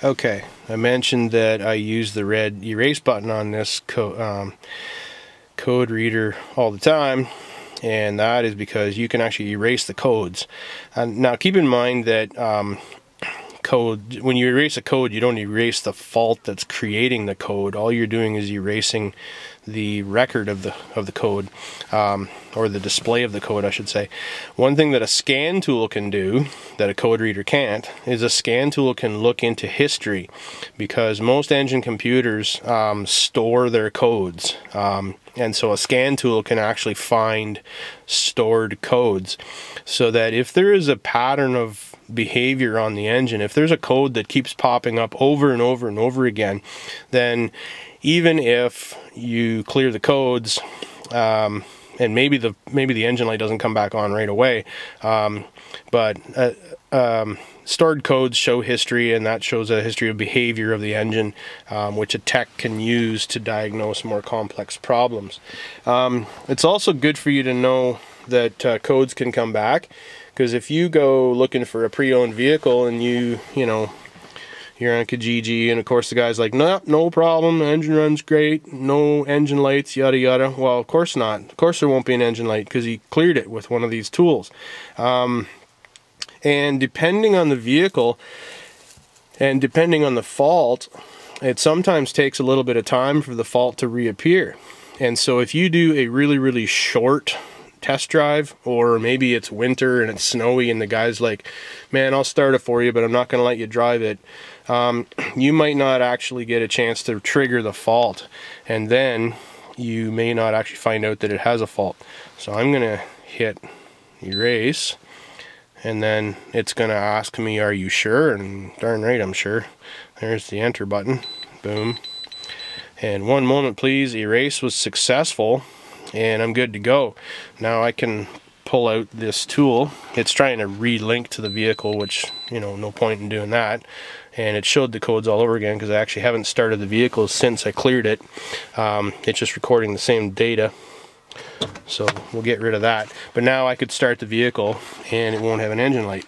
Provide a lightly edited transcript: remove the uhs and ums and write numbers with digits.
Okay, I mentioned that I use the red erase button on this code reader all the time, and that is because you can actually erase the codes. Now keep in mind that when you erase a code, you don't erase the fault that's creating the code. All you're doing is erasing the record of the code, or the display of the code, I should say. One thing that a scan tool can do that a code reader can't is a scan tool can look into history, because most engine computers store their codes, and so a scan tool can actually find stored codes, so that if there is a pattern of behavior on the engine, if there's a code that keeps popping up over and over and over again, then even if you clear the codes, and maybe the engine light doesn't come back on right away, but stored codes show history, and that shows a history of behavior of the engine, which a tech can use to diagnose more complex problems. It's also good for you to know that codes can come back, because if you go looking for a pre-owned vehicle and you're on Kijiji, and of course the guy's like, no problem, engine runs great, no engine lights, yada yada. Well, of course not. Of course there won't be an engine light, because he cleared it with one of these tools. And depending on the vehicle and depending on the fault, it sometimes takes a little bit of time for the fault to reappear. And so if you do a really short test drive, or maybe it's winter and it's snowy and the guy's like, man, I'll start it for you, but I'm not going to let you drive it, you might not actually get a chance to trigger the fault, and then you may not actually find out that it has a fault. So I'm going to hit erase, and then it's going to ask me, are you sure? And darn right I'm sure. There's the enter button. Boom. And one moment please, erase was successful, and I'm good to go. Now I can pull out this tool. It's trying to relink to the vehicle, which, no point in doing that. And it showed the codes all over again, because I actually haven't started the vehicle since I cleared it. It's just recording the same data. So we'll get rid of that. But now I could start the vehicle and it won't have an engine light.